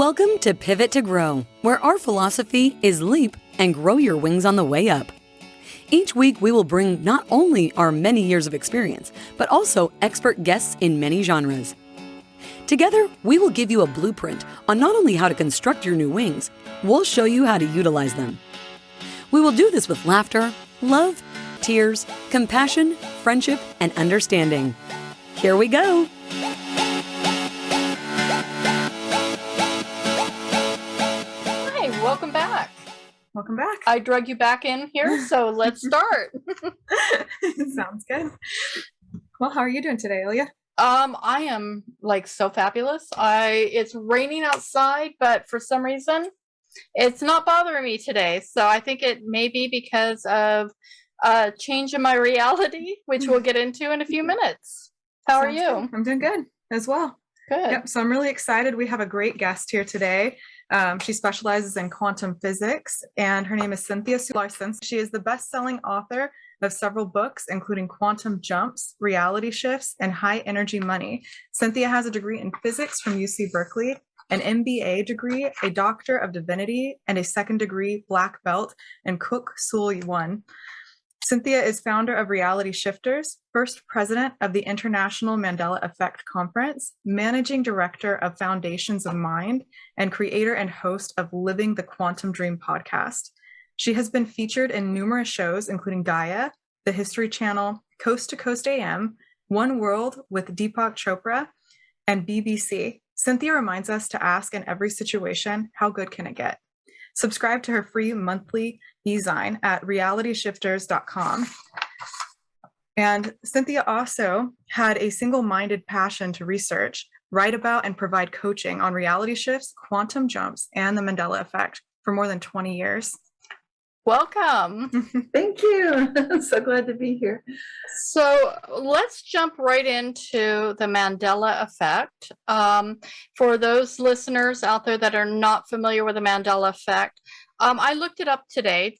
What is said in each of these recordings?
Welcome to Pivot to Grow, where our philosophy is leap and grow your wings on the way up. Each week, we will bring not only our many years of experience, but also expert guests in many genres. Together, we will give you a blueprint on not only how to construct your new wings, we'll show you how to utilize them. We will do this with laughter, love, tears, compassion, friendship, and understanding. Here we go. Welcome back. Welcome back. I drug you back in here, so let's start. Sounds good. Well, how are you doing today, Ilya? I am like so fabulous. It's raining outside, but for some reason, it's not bothering me today. So I think it may be because of a change in my reality, which we'll get into in a few minutes. How are you? Good. I'm doing good as well. Good. Yep. So I'm really excited. We have a great guest here today. She specializes in quantum physics, and her name is Cynthia Sue Larson. She is the best-selling author of several books, including Quantum Jumps, Reality Shifts, and High Energy Money. Cynthia has a degree in physics from UC Berkeley, an MBA degree, a Doctor of Divinity, and a second degree Black Belt in Cook Sul Yuan. Cynthia is founder of Reality Shifters, first president of the International Mandela Effect Conference, managing director of Foundations of Mind, and creator and host of Living the Quantum Dream podcast. She has been featured in numerous shows, including Gaia, the History Channel, Coast to Coast AM, One World with Deepak Chopra, and BBC. Cynthia reminds us to ask in every situation, how good can it get? Subscribe to her free monthly e-zine at realityshifters.com. And Cynthia also had a single-minded passion to research, write about, and provide coaching on reality shifts, quantum jumps, and the Mandela Effect for more than 20 years. Welcome. Thank you. I'm so glad to be here. So let's jump right into the Mandela Effect. For those listeners out there that are not familiar with the Mandela Effect, I looked it up today,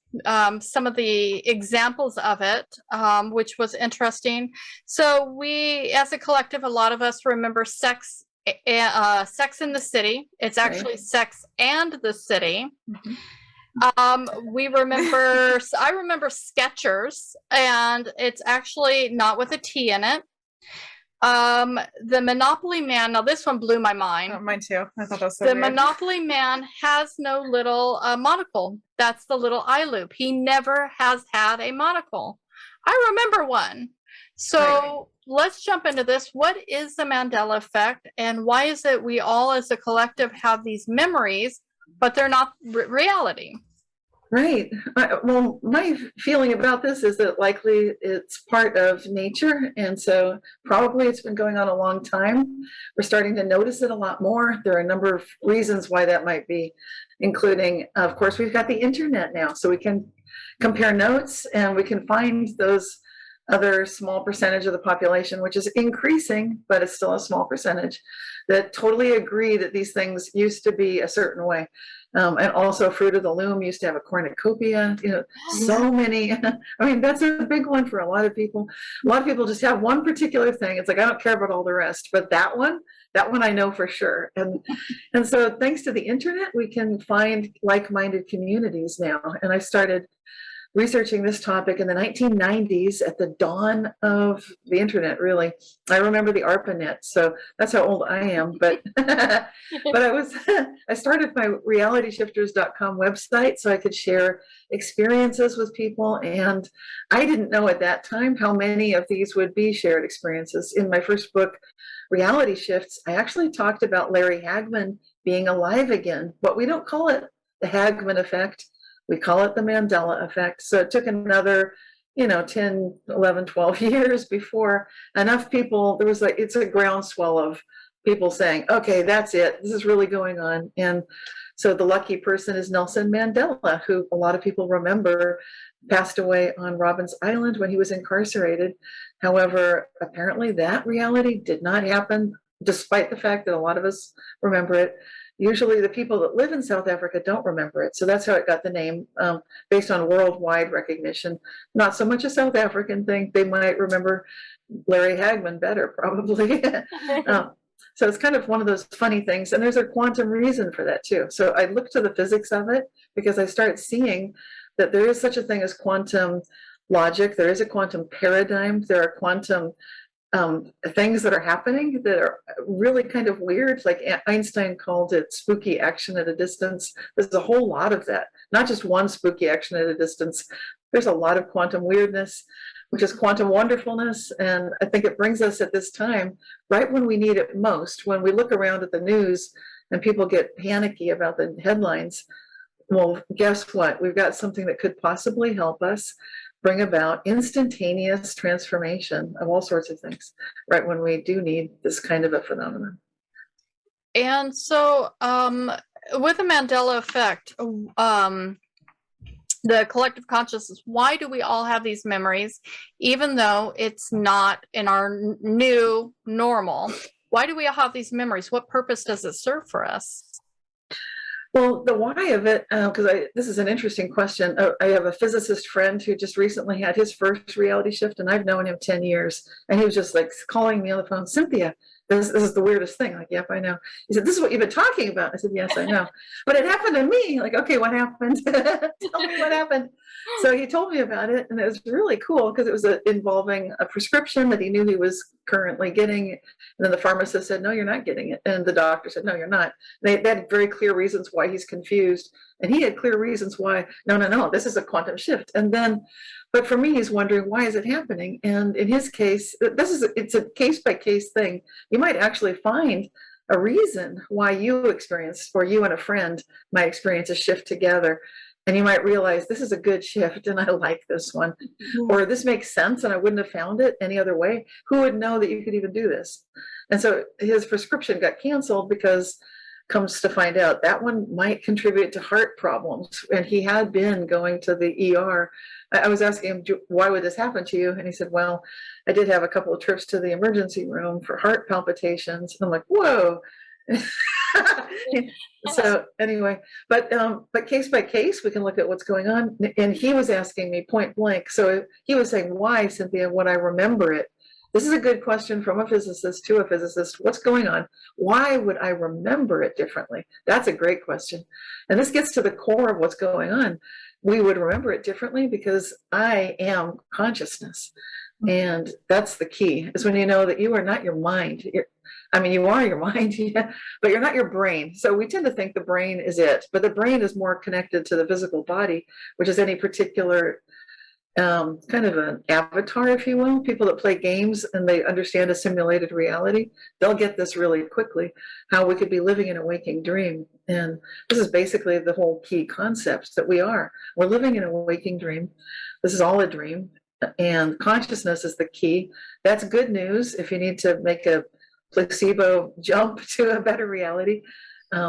some of the examples of it, which was interesting. So we, as a collective, a lot of us remember Sex in the City. It's actually right. Sex and the City. Mm-hmm. I remember Skechers, and it's actually not with a T in it. The Monopoly Man, now this one blew my mind. Oh, mine too. I thought that was so The weird. Monopoly Man has no little monocle. That's the little eye loop. He never has had a monocle. I remember one. So let's jump into this. What is the Mandela Effect, and why is it we all as a collective have these memories, but they're not reality? Right. Well, my feeling about this is that likely it's part of nature. And so probably it's been going on a long time. We're starting to notice it a lot more. There are a number of reasons why that might be, including, of course, we've got the internet now. So we can compare notes and we can find those other small percentage of the population, which is increasing, but it's still a small percentage, that totally agree that these things used to be a certain way. And also Fruit of the Loom used to have a cornucopia, so many. I mean, that's a big one for a lot of people. A lot of people just have one particular thing. It's like, I don't care about all the rest, but that one I know for sure. And so thanks to the internet, we can find like-minded communities now. And I started researching this topic in the 1990s at the dawn of the internet, really. I remember the ARPANET, so that's how old I am. But I started my realityshifters.com website so I could share experiences with people. And I didn't know at that time how many of these would be shared experiences. In my first book, Reality Shifts, I actually talked about Larry Hagman being alive again, but we don't call it the Hagman effect. We call it the Mandela Effect. So it took another, 10, 11, 12 years before enough people, it's a groundswell of people saying, okay, that's it. This is really going on. And so the lucky person is Nelson Mandela, who a lot of people remember passed away on Robbins Island when he was incarcerated. However, apparently that reality did not happen, despite the fact that a lot of us remember it. Usually the people that live in South Africa don't remember it. So that's how it got the name, based on worldwide recognition. Not so much a South African thing. They might remember Larry Hagman better, probably. So it's kind of one of those funny things. And there's a quantum reason for that too. So I look to the physics of it because I start seeing that there is such a thing as quantum logic. There is a quantum paradigm. There are quantum things that are happening that are really kind of weird. Like Einstein called it spooky action at a distance. There's a whole lot of that, not just one spooky action at a distance. There's a lot of quantum weirdness, which is quantum wonderfulness. And I think it brings us at this time, right when we need it most, when we look around at the news and people get panicky about the headlines. Well, guess what? We've got something that could possibly help us bring about instantaneous transformation of all sorts of things, right when we do need this kind of a phenomenon. And so with the Mandela Effect, the collective consciousness, why do we all have these memories, even though it's not in our new normal? Why do we all have these memories? What purpose does it serve for us? Well, the why of it, because this is an interesting question. I have a physicist friend who just recently had his first reality shift, and I've known him 10 years. And he was just like calling me on the phone, Cynthia, this is the weirdest thing. Like, yep, I know. He said, this is what you've been talking about. I said, yes, I know. But it happened to me. Like, okay, what happened? Tell me what happened. So he told me about it, and it was really cool because it was involving a prescription that he knew he was currently getting. And then the pharmacist said, no, you're not getting it. And the doctor said, no, you're not. They had very clear reasons why he's confused. And he had clear reasons why, no, this is a quantum shift. And then, but for me, he's wondering, why is it happening? And in his case, it's a case by case thing. You might actually find a reason why you experience, or you and a friend might experience a shift together. And you might realize this is a good shift and I like this one. Mm-hmm. Or this makes sense and I wouldn't have found it any other way. Who would know that you could even do this? And so his prescription got canceled because comes to find out that one might contribute to heart problems. And he had been going to the ER. I was asking him, why would this happen to you? And he said, well, I did have a couple of trips to the emergency room for heart palpitations. And I'm like, whoa. So anyway, but case by case, we can look at what's going on. And he was asking me point blank. So he was saying, why, Cynthia, would I remember it? This is a good question from a physicist to a physicist. What's going on? Why would I remember it differently? That's a great question. And this gets to the core of what's going on. We would remember it differently because I am consciousness. And that's the key, is when you know that you are not your mind. You are your mind, yeah, but you're not your brain. So we tend to think the brain is it, but the brain is more connected to the physical body, which is any particular kind of an avatar, if you will. People that play games and they understand a simulated reality, they'll get this really quickly, how we could be living in a waking dream. And this is basically the whole key concept that we're living in a waking dream. This is all a dream, and consciousness is the key. That's good news if you need to make a placebo jump to a better reality.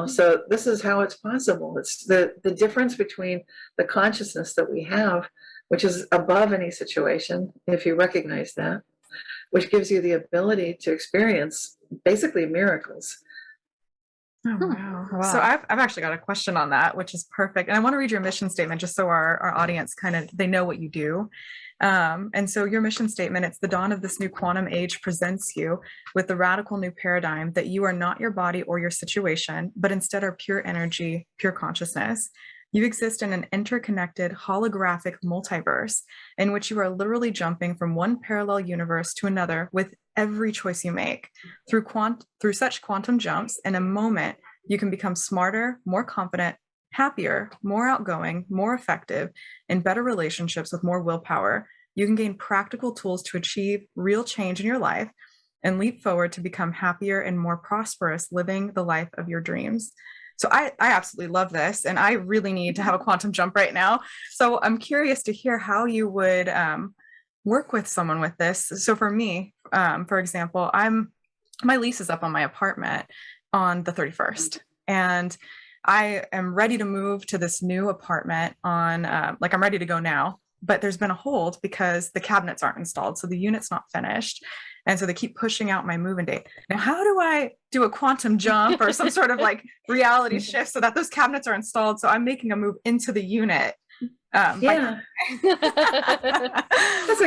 So this is how it's possible. It's the difference between the consciousness that we have, which is above any situation, if you recognize that, which gives you the ability to experience basically miracles. Oh, wow. So I've actually got a question on that, which is perfect. And I want to read your mission statement just so our audience they know what you do. And so your mission statement, it's the dawn of this new quantum age presents you with the radical new paradigm that you are not your body or your situation, but instead are pure energy, pure consciousness. You exist in an interconnected holographic multiverse in which you are literally jumping from one parallel universe to another with every choice you make. Through such quantum jumps, in a moment, you can become smarter, more confident, happier, more outgoing, more effective, in better relationships with more willpower. You can gain practical tools to achieve real change in your life and leap forward to become happier and more prosperous, living the life of your dreams. So I absolutely love this, and I really need to have a quantum jump right now. So I'm curious to hear how you would work with someone with this. So for me, for example, my lease is up on my apartment on the 31st, and I am ready to move to this new apartment on, I'm ready to go now, but there's been a hold because the cabinets aren't installed. So the unit's not finished. And so they keep pushing out my move-in date. Now, how do I do a quantum jump or some sort of reality shift so that those cabinets are installed? So I'm making a move into the unit Yeah. That's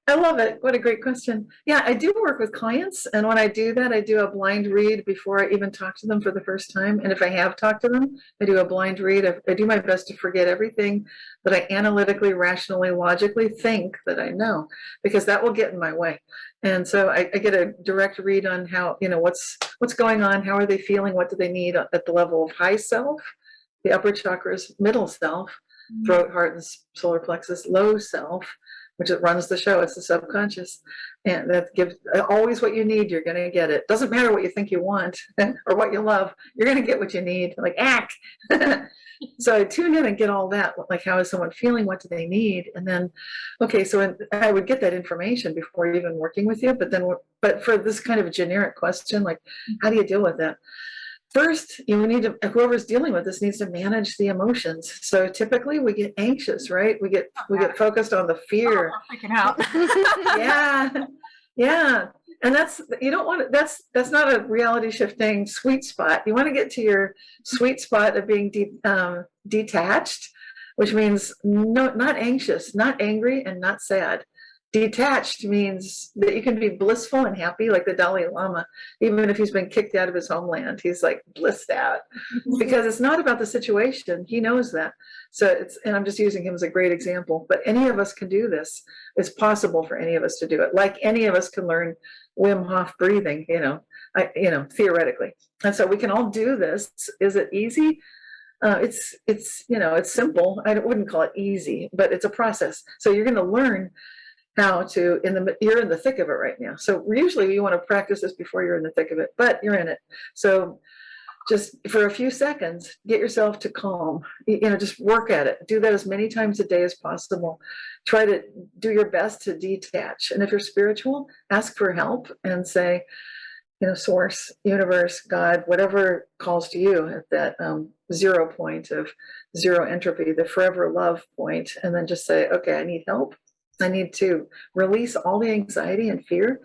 I love it. What a great question. Yeah, I do work with clients. And when I do that, I do a blind read before I even talk to them for the first time. And if I have talked to them, I do a blind read. I do my best to forget everything that I analytically, rationally, logically think that I know, because that will get in my way. And so I get a direct read on how, what's going on, how are they feeling, what do they need at the level of high self, the upper chakras, middle self, throat, heart, and solar plexus, low self, which it runs the show. It's the subconscious. And that gives always what you need. You're going to get it. Doesn't matter what you think you want or what you love. You're going to get what you need. Like, act. So I tune in and get all that. Like, how is someone feeling? What do they need? And then, okay, so I would get that information before even working with you. But for this kind of a generic question, like, how do you deal with that? First, whoever's dealing with this needs to manage the emotions. So typically we get anxious, right? We get focused on the fear. I'm freaking out. Yeah. And that's not a reality shifting sweet spot. You want to get to your sweet spot of being detached, which means not anxious, not angry, and not sad. Detached means that you can be blissful and happy, like the Dalai Lama, even if he's been kicked out of his homeland. He's like blissed out because it's not about the situation. He knows that. And I'm just using him as a great example, but any of us can do this. It's possible for any of us to do it. Like any of us can learn Wim Hof breathing, theoretically. And so we can all do this. Is it easy? It's simple. I wouldn't call it easy, but it's a process. So you're going to learn how to, you're in the thick of it right now. So usually you want to practice this before you're in the thick of it, but you're in it. So just for a few seconds, get yourself to calm, just work at it. Do that as many times a day as possible. Try to do your best to detach. And if you're spiritual, ask for help and say, source, universe, God, whatever calls to you at that 0 point of zero entropy, the forever love point. And then just say, okay, I need help. I need to release all the anxiety and fear.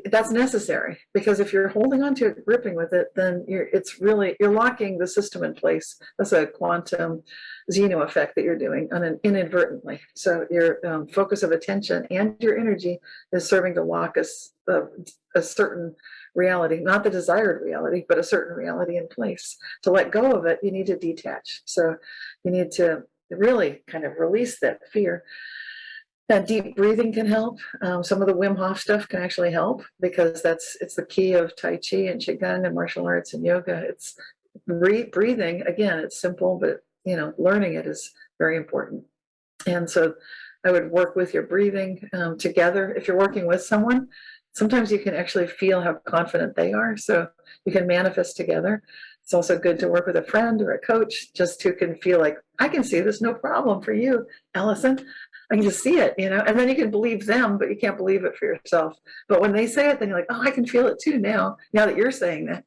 That's necessary, because if you're holding on to it, gripping with it, then you're locking the system in place. That's a quantum Zeno effect that you're doing inadvertently. So your focus of attention and your energy is serving to lock a certain reality, not the desired reality, but a certain reality in place. To let go of it, you need to detach. So you need to really kind of release that fear. Deep breathing can help. Some of the Wim Hof stuff can actually help, because it's the key of Tai Chi and Qigong and martial arts and yoga. It's breathing. Again, it's simple, but learning it is very important. And so I would work with your breathing together. If you're working with someone, sometimes you can actually feel how confident they are, so you can manifest together. It's also good to work with a friend or a coach, just who can feel like, I can see this, no problem for you, Allison. I can just see it, and then you can believe them, but you can't believe it for yourself. But when they say it, then you're like, oh, I can feel it too now that you're saying that.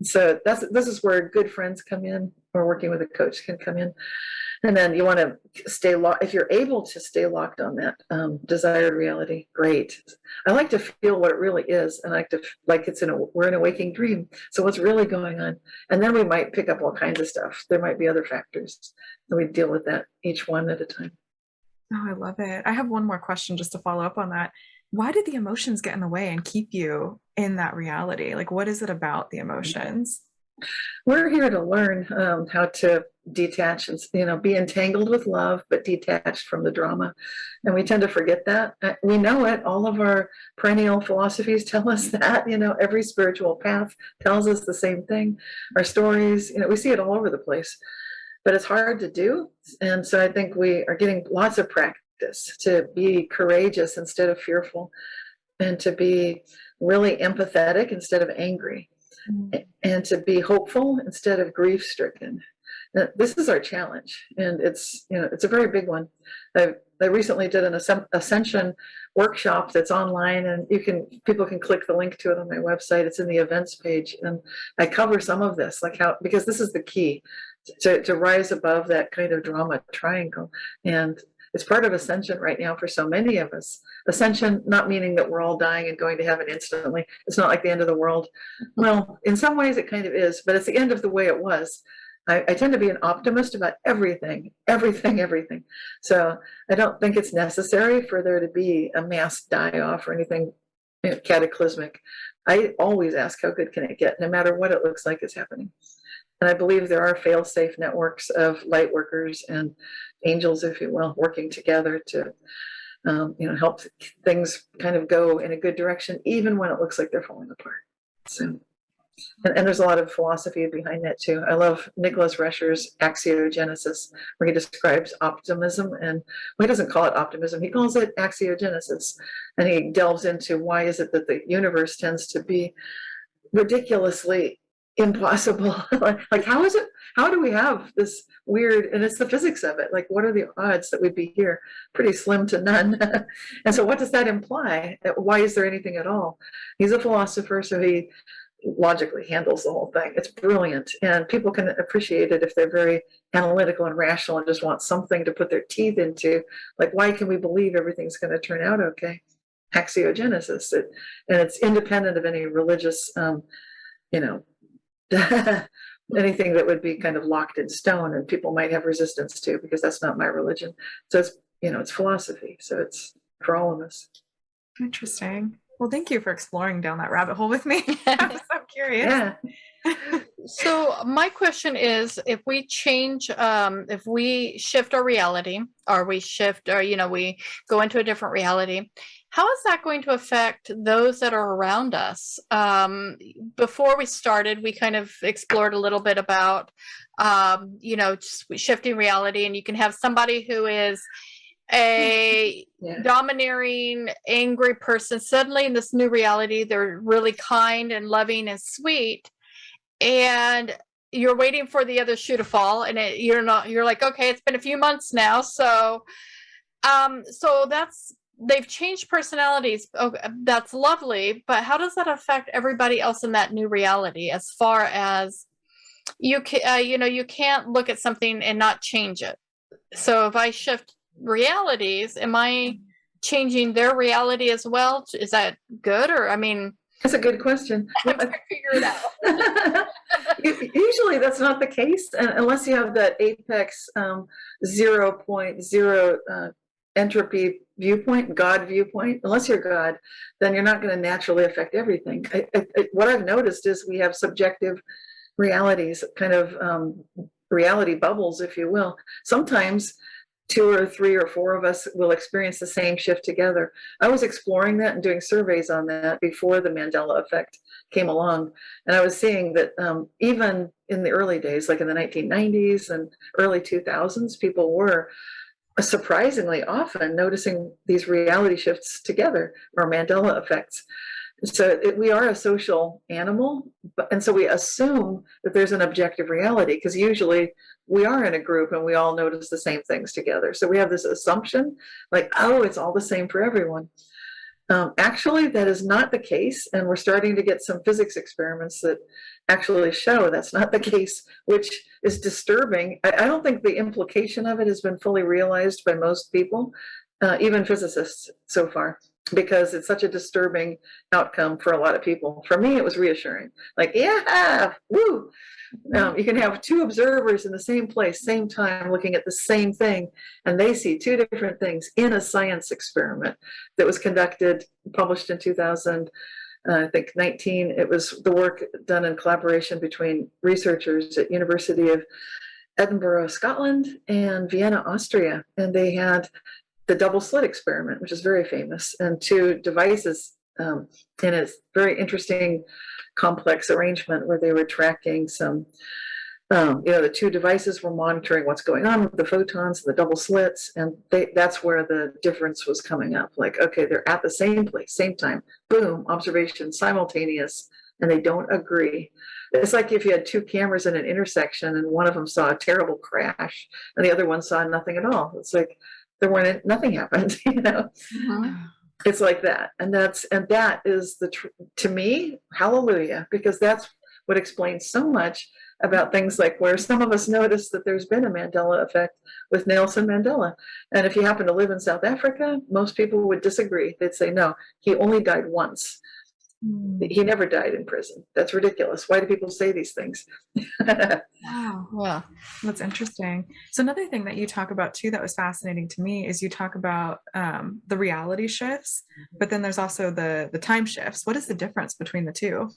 So this is where good friends come in, or working with a coach can come in. And then you want to stay locked. If you're able to stay locked on that desired reality, great. I like to feel what it really is, and I like we're in a waking dream. So what's really going on? And then we might pick up all kinds of stuff. There might be other factors, and we deal with that each one at a time. Oh, I love it. I have one more question just to follow up on that. Why did the emotions get in the way and keep you in that reality? Like, what is it about the emotions? We're here to learn how to detach and, be entangled with love, but detached from the drama. And we tend to forget that. We know it. All of our perennial philosophies tell us that, every spiritual path tells us the same thing. Our stories, we see it all over the place. But it's hard to do. And so I think we are getting lots of practice to be courageous instead of fearful, and to be really empathetic instead of angry, and to be hopeful instead of grief stricken. This is our challenge, and it's a very big one. I recently did an ascension workshop that's online, and people can click the link to it on my website. It's in the events page, and I cover some of this, because this is the key to rise above that kind of drama triangle. And it's part of ascension right now for so many of us. Ascension, not meaning that we're all dying and going to heaven instantly. It's not like the end of the world. Well, in some ways it kind of is, but it's the end of the way it was. I tend to be an optimist about everything. So I don't think it's necessary for there to be a mass die-off or anything cataclysmic. I always ask, how good can it get, no matter what it looks like is happening. And I believe there are fail-safe networks of light workers and angels, if you will, working together to help things kind of go in a good direction, even when it looks like they're falling apart. So, and there's a lot of philosophy behind that too. I love Nicholas Rescher's axiogenesis, where he describes optimism, and he doesn't call it optimism, he calls it axiogenesis. And he delves into why is it that the universe tends to be ridiculously impossible. like how do we have this weird, and it's the physics of it, like what are the odds that we'd be here? Pretty slim to none. And so what does that imply? Why is there anything at all? He's a philosopher, so he logically handles the whole thing. It's brilliant, and people can appreciate it if they're very analytical and rational and just want something to put their teeth into. Like, why can we believe everything's going to turn out okay? Axiogenesis, and it's independent of any religious anything that would be kind of locked in stone and people might have resistance to, because that's not my religion. So it's philosophy, so it's for all of us. Interesting. Well, thank you for exploring down that rabbit hole with me. I was so curious. Yeah. So my question is, if we change, if we shift our reality, or we shift, or we go into a different reality, how is that going to affect those that are around us? Before we started, we kind of explored a little bit about, just shifting reality, and you can have somebody who is a domineering, angry person. Suddenly in this new reality, they're really kind and loving and sweet, and you're waiting for the other shoe to fall, and you're like, okay, it's been a few months now, so they've changed personalities. Okay, that's lovely, but how does that affect everybody else in that new reality? As far as you can't look at something and not change it. So if I shift realities, am I changing their reality as well? Is that good? Or, that's a good question. I have to figure it out. Usually that's not the case, unless you have that apex 0.0 entropy viewpoint, God viewpoint. Unless you're God, then you're not going to naturally affect everything. What I've noticed is we have subjective realities, kind of reality bubbles, if you will. Sometimes 2 or 3 or 4 of us will experience the same shift together. I was exploring that and doing surveys on that before the Mandela Effect came along. And I was seeing that even in the early days, like in the 1990s and early 2000s, people were surprisingly often noticing these reality shifts together, or Mandela effects. So we are a social animal, and so we assume that there's an objective reality, because usually we are in a group and we all notice the same things together. So we have this assumption, like, oh, it's all the same for everyone. Actually, that is not the case, and we're starting to get some physics experiments that actually show that's not the case, which is disturbing. I don't think the implication of it has been fully realized by most people, even physicists so far, because it's such a disturbing outcome for a lot of people. For me, it was reassuring. Like, yeah, woo! You can have 2 observers in the same place, same time, looking at the same thing, and they see 2 different things in a science experiment that was conducted, published in 2019. It was the work done in collaboration between researchers at University of Edinburgh, Scotland, and Vienna, Austria, and they had the double slit experiment, which is very famous, and 2 devices in a very interesting complex arrangement where they were tracking some, the 2 devices were monitoring what's going on with the photons and the double slits, and that's where the difference was coming up. Like, okay, they're at the same place, same time, boom, observation, simultaneous, and they don't agree. It's like if you had 2 cameras in an intersection and one of them saw a terrible crash and the other one saw nothing at all. It's like nothing happened, Mm-hmm. It's like that, and that is to me, hallelujah, because that's what explains so much about things like where some of us notice that there's been a Mandela effect with Nelson Mandela. And if you happen to live in South Africa, most people would disagree. They'd say, no, he only died once. He never died in prison. That's ridiculous. Why do people say these things? Wow. Yeah. That's interesting. So another thing that you talk about too that was fascinating to me is you talk about the reality shifts, but then there's also the time shifts. What is the difference between the two?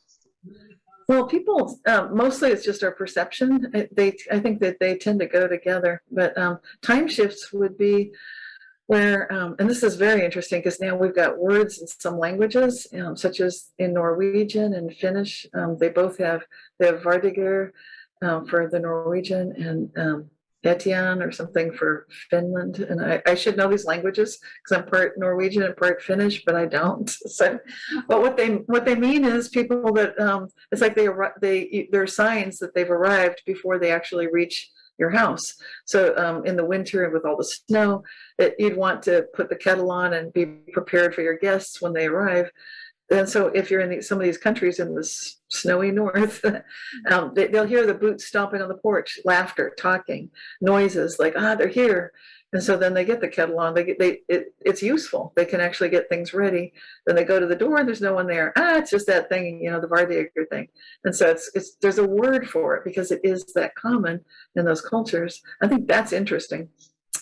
Well, people, mostly it's just our perception. I think that they tend to go together, but time shifts would be where, and this is very interesting because now we've got words in some languages, such as in Norwegian and Finnish. They have Vardiger for the Norwegian, and Etienne or something for Finland. And I should know these languages because I'm part Norwegian and part Finnish, but I don't. So, but what they mean is people that it's like there are signs that they've arrived before they actually reach your house. So in the winter with all the snow, you'd want to put the kettle on and be prepared for your guests when they arrive. And so if you're in some of these countries in the snowy north, they'll hear the boots stomping on the porch, laughter, talking, noises like, they're here. And so then they get the kettle on. It's useful. They can actually get things ready. Then they go to the door and there's no one there. It's just that thing, the Vardiger thing. And so there's a word for it because it is that common in those cultures. I think that's interesting.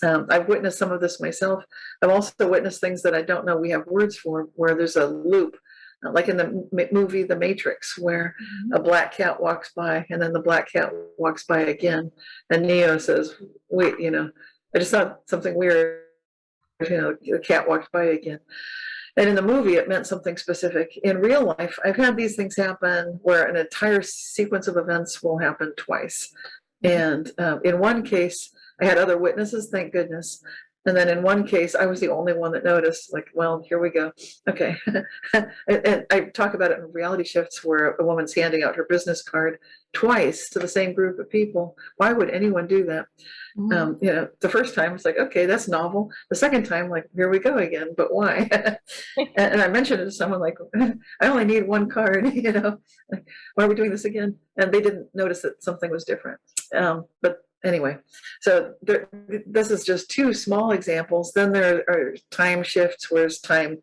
I've witnessed some of this myself. I've also witnessed things that I don't know we have words for, where there's a loop. Like in the movie The Matrix, where a black cat walks by and then the black cat walks by again. And Neo says, wait, I just thought something weird, the cat walked by again. And in the movie, it meant something specific. In real life, I've had these things happen where an entire sequence of events will happen twice. And in one case, I had other witnesses, thank goodness. And then in one case, I was the only one that noticed, like, well, here we go. Okay. And I talk about it in reality shifts where a woman's handing out her business card twice to the same group of people. Why would anyone do that? The first time it's like, okay, that's novel. The second time, like, here we go again, but why? And I mentioned it to someone like, I only need one card, like, why are we doing this again? And they didn't notice that something was different. But anyway, so this is just two small examples. Then there are time shifts where time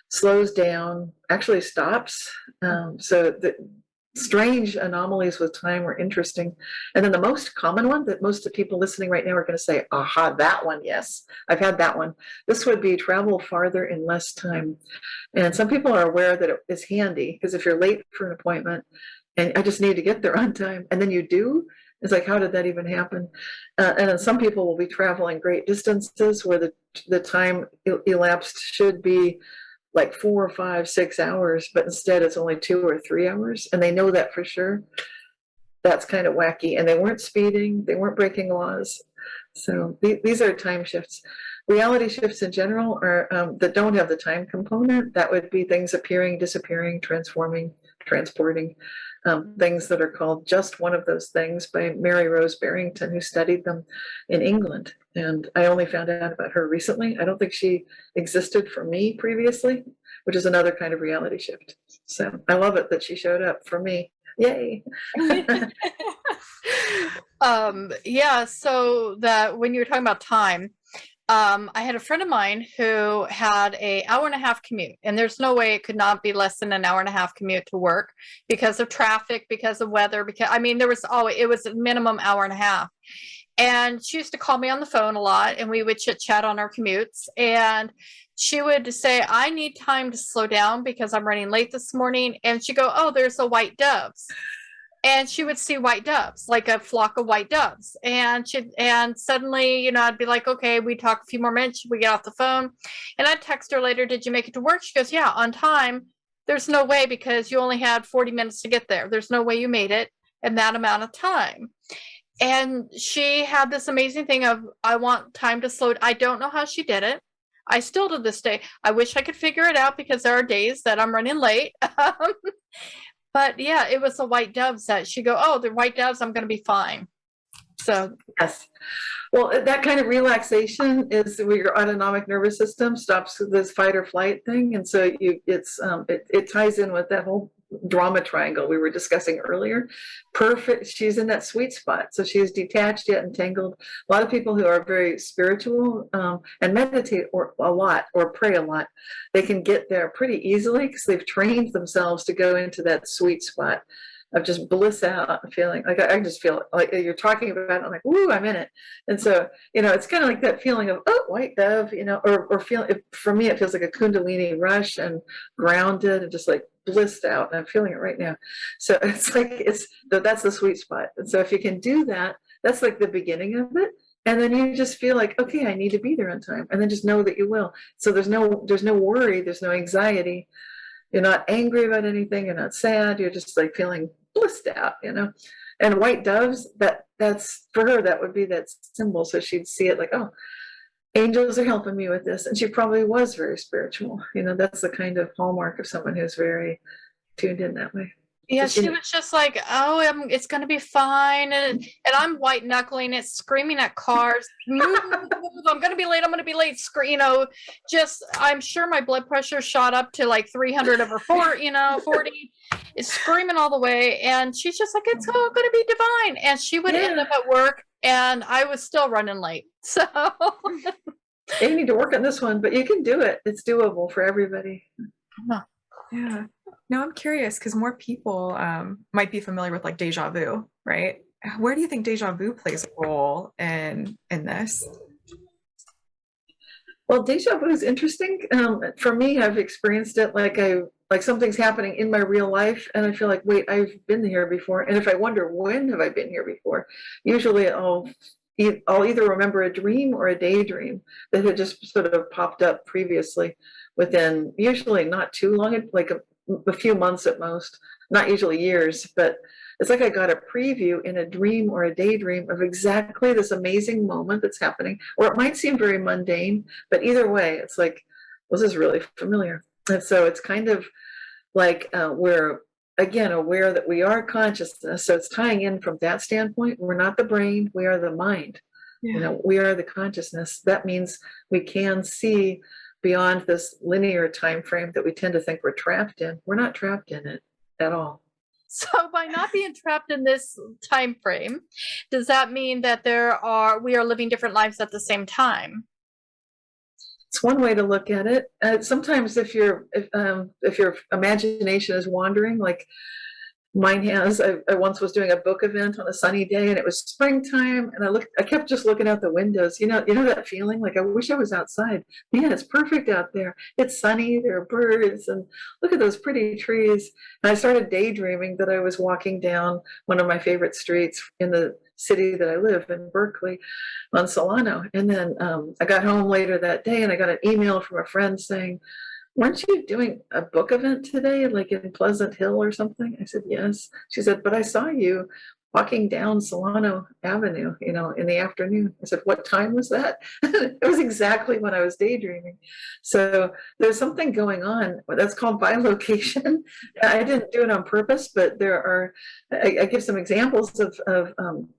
slows down, actually stops. So the strange anomalies with time were interesting. And then the most common one that most of the people listening right now are going to say, aha, that one, yes, I've had that one. This would be travel farther in less time. And some people are aware that it is handy because if you're late for an appointment and I just need to get there on time, and then you do, it's like, how did that even happen? And then some people will be traveling great distances where the time elapsed should be like 4 or 5, 6 hours, but instead it's only 2 or 3 hours. And they know that for sure. That's kind of wacky. And they weren't speeding, they weren't breaking laws. So these are time shifts. Reality shifts in general are that don't have the time component. That would be things appearing, disappearing, transforming, transporting. Things that are called Just One of Those Things by Mary Rose Barrington, who studied them in England. And I only found out about her recently. I don't think she existed for me previously, which is another kind of reality shift. So I love it that she showed up for me. Yay. So that when you were talking about time, I had a friend of mine who had an hour-and-a-half commute, and there's no way it could not be less than an hour-and-a-half commute to work because of traffic, because of weather, it was a minimum hour-and-a-half. And she used to call me on the phone a lot, and we would chit-chat on our commutes. And she would say, I need time to slow down because I'm running late this morning. And she'd go, oh, there's the white doves. And she would see white doves, like a flock of white doves. And suddenly, I'd be like, okay, we talk a few more minutes, we get off the phone. And I'd text her later, did you make it to work? She goes, yeah, on time. There's no way because you only had 40 minutes to get there. There's no way you made it in that amount of time. And she had this amazing thing of, I want time to slow. I don't know how she did it. I still to this day, I wish I could figure it out because there are days that I'm running late. But yeah, it was the white doves that she go, oh, the white doves, I'm going to be fine. So Yes. Well, that kind of relaxation is where your autonomic nervous system stops this fight or flight thing, and so it ties in with that whole drama triangle we were discussing earlier. Perfect. She's in that sweet spot, so she is detached yet entangled. A lot of people who are very spiritual and meditate a lot or pray a lot, they can get there pretty easily because they've trained themselves to go into that sweet spot of just bliss out and feeling like I just feel like you're talking about it. I'm like, ooh, I'm in it. And so, it's kind of like that feeling of, oh, white dove, or feel for me, it feels like a Kundalini rush and grounded and just like blissed out. And I'm feeling it right now. So it's like, that's the sweet spot. And so if you can do that, that's like the beginning of it. And then you just feel like, okay, I need to be there on time. And then just know that you will. So there's no worry. There's no anxiety. You're not angry about anything. You're not sad. You're just like feeling blissed out, And white doves, that's for her, that would be that symbol. So she'd see it like, oh, angels are helping me with this. And she probably was very spiritual. That's the kind of hallmark of someone who's very tuned in that way. yeah, she was just like, oh, it's going to be fine. And I'm white knuckling it, screaming at cars. Move, I'm going to be late. I'm going to be late. I'm sure my blood pressure shot up to like 300 over 40, is screaming all the way. And she's just like, it's all going to be divine. And she would end up at work and I was still running late. So you need to work on this one, but you can do it. It's doable for everybody. Yeah. No, I'm curious because more people might be familiar with like deja vu, right? Where do you think deja vu plays a role in this? Well, deja vu is interesting. For me, I've experienced it like something's happening in my real life, and I feel like, wait, I've been here before. And if I wonder when have I been here before, usually I'll either remember a dream or a daydream that had just sort of popped up previously within usually not too long, like a few months at most, not usually years, but it's like I got a preview in a dream or a daydream of exactly this amazing moment that's happening, or it might seem very mundane, but either way, it's like, this is really familiar. And so it's kind of like we're, again, aware that we are consciousness. So it's tying in from that standpoint. We're not the brain, we are the mind. Yeah. We are the consciousness. That means we can see beyond this linear time frame that we tend to think we're trapped in. We're not trapped in it at all. So by not being trapped in this time frame, does that mean that we are living different lives at the same time? It's one way to look at it. Sometimes if your imagination is wandering, like mine has. I once was doing a book event on a sunny day, and it was springtime, and I kept just looking out the windows. You know that feeling like I wish I was outside. Man, it's perfect out there. It's sunny. There are birds, and look at those pretty trees. And I started daydreaming that I was walking down one of my favorite streets in the city that I live in, Berkeley, on Solano. And then I got home later that day, and I got an email from a friend saying, "Weren't you doing a book event today, like in Pleasant Hill or something?" I said, "Yes." She said, "But I saw you walking down Solano Avenue, in the afternoon." I said, "What time was that?" It was exactly when I was daydreaming. So there's something going on that's called bilocation. I didn't do it on purpose, but I give some examples of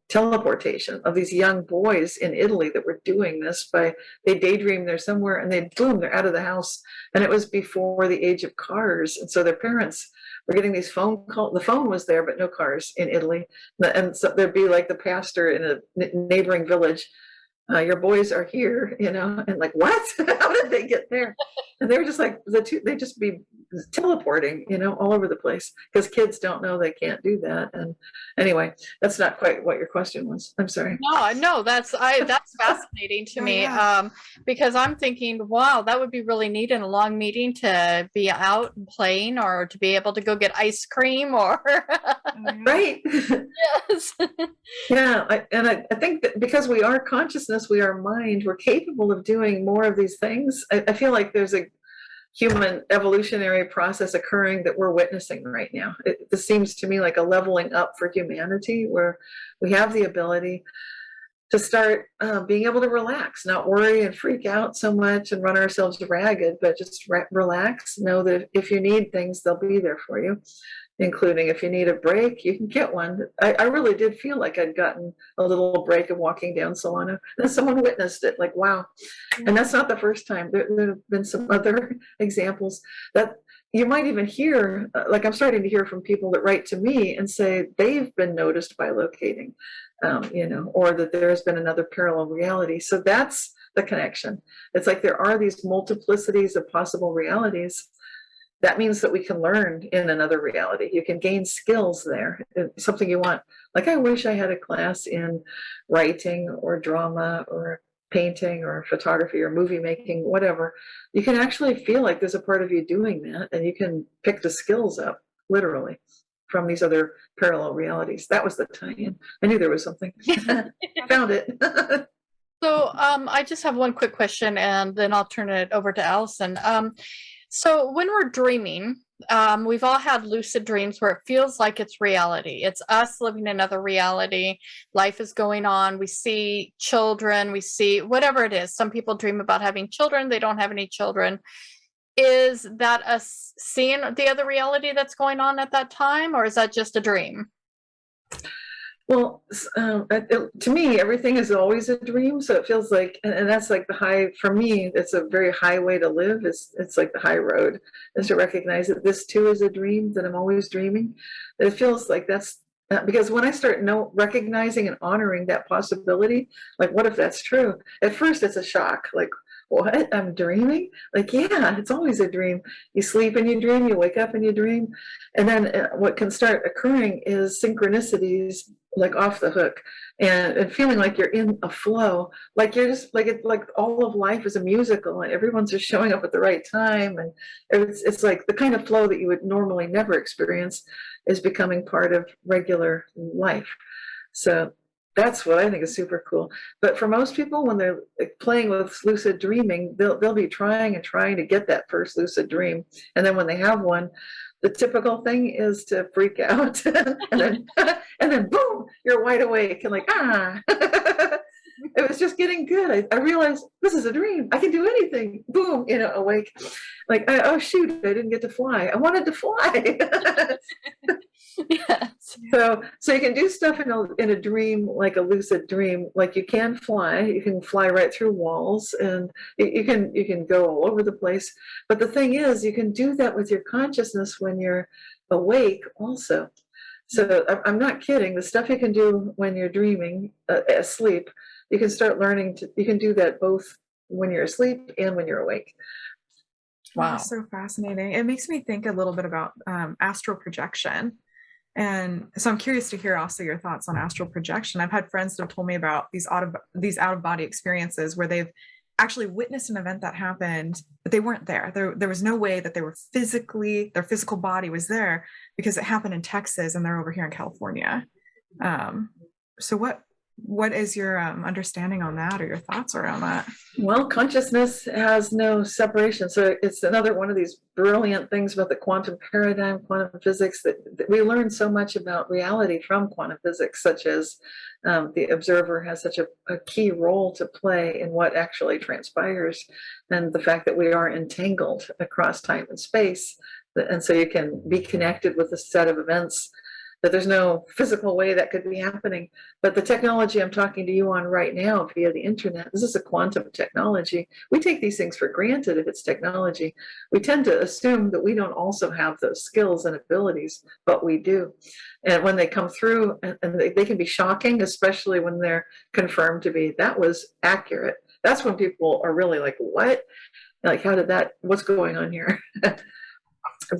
teleportation of these young boys in Italy that were doing this they daydream they're somewhere and they're out of the house. And it was before the age of cars. And so their parents were getting these phone calls. The phone was there, but no cars in Italy. And so there'd be like the pastor in a neighboring village, "Your boys are here," and like, what? How did they get there? And they were just like, they'd just be teleporting, all over the place, because kids don't know they can't do that. And anyway, that's not quite what your question was. I'm sorry. No, that's fascinating to me. Yeah. Because I'm thinking, wow, that would be really neat in a long meeting to be out and playing, or to be able to go get ice cream, or Right. yes. Yeah, I think that because we are consciousness, we are mind, we're capable of doing more of these things. I feel like there's a human evolutionary process occurring that we're witnessing right now. This seems to me like a leveling up for humanity, where we have the ability to start being able to relax, not worry and freak out so much and run ourselves ragged, but just relax. Know that if you need things, they'll be there for you. including if you need a break, you can get one. I really did feel like I'd gotten a little break of walking down Solano. And someone witnessed it, like, wow. And that's not the first time. There have been some other examples that you might even hear, like I'm starting to hear from people that write to me and say they've been noticed by locating, or that there has been another parallel reality. So that's the connection. It's like there are these multiplicities of possible realities. That means that we can learn in another reality. You can gain skills there. It's something you want. Like, I wish I had a class in writing or drama or painting or photography or movie making, whatever. You can actually feel like there's a part of you doing that, and you can pick the skills up, literally, from these other parallel realities. That was the tie-in. I knew there was something. Found it. So I just have one quick question, and then I'll turn it over to Allison. So when we're dreaming, we've all had lucid dreams where it feels like it's reality. It's us living another reality. Life is going on. We see children. We see whatever it is. Some people dream about having children. They don't have any children. Is that us seeing the other reality that's going on at that time, or is that just a dream? Well, to me, everything is always a dream. So it feels like, and that's like the high, for me, it's a very high way to live. It's like the high road, is to recognize that this too is a dream, that I'm always dreaming. It feels like that's, because when I start recognizing and honoring that possibility, like, what if that's true? At first it's a shock, like, what? I'm dreaming? Like, yeah, it's always a dream. You sleep and you dream, you wake up and you dream. And then what can start occurring is synchronicities, like off the hook, and feeling like you're in a flow, like you're just like all of life is a musical and everyone's just showing up at the right time. And it's like the kind of flow that you would normally never experience is becoming part of regular life. So that's what I think is super cool. But for most people, when they're playing with lucid dreaming, they'll be trying to get that first lucid dream. And then when they have one, the typical thing is to freak out and then boom, you're wide awake and like, it was just getting good. I realized this is a dream. I can do anything. Boom, awake. Like, oh shoot, I didn't get to fly. I wanted to fly. Yes. So you can do stuff in a dream, like a lucid dream. Like, you can fly. You can fly right through walls, and you can go all over the place. But the thing is, you can do that with your consciousness when you're awake also. So I'm not kidding. The stuff you can do when you're dreaming, asleep, you can start learning you can do that both when you're asleep and when you're awake. Wow. That's so fascinating. It makes me think a little bit about astral projection. And so I'm curious to hear also your thoughts on astral projection. I've had friends that have told me about these out-of-body experiences where they've actually witnessed an event that happened, but they weren't there. There was no way that they were their physical body was there, because it happened in Texas and they're over here in California. So what is your understanding on that, or your thoughts around that? Well, consciousness has no separation. So it's another one of these brilliant things about the quantum paradigm, quantum physics, that we learn so much about reality from quantum physics, such as the observer has such a key role to play in what actually transpires, and the fact that we are entangled across time and space. And so you can be connected with a set of events that there's no physical way that could be happening. But the technology I'm talking to you on right now via the internet, this is a quantum technology. We take these things for granted if it's technology. We tend to assume that we don't also have those skills and abilities, but we do. And when they come through, and they can be shocking, especially when they're confirmed to be, that was accurate. That's when people are really like, what? Like, what's going on here?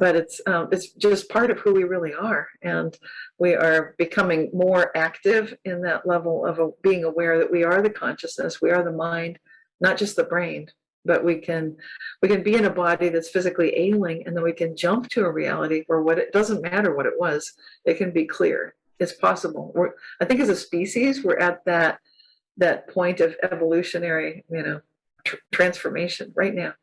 But it's just part of who we really are, and we are becoming more active in that level of being aware that we are the consciousness, we are the mind, not just the brain. But we can be in a body that's physically ailing, and then we can jump to a reality where it doesn't matter what it was, it can be clear. It's possible. I think as a species, we're at that point of evolutionary, transformation right now.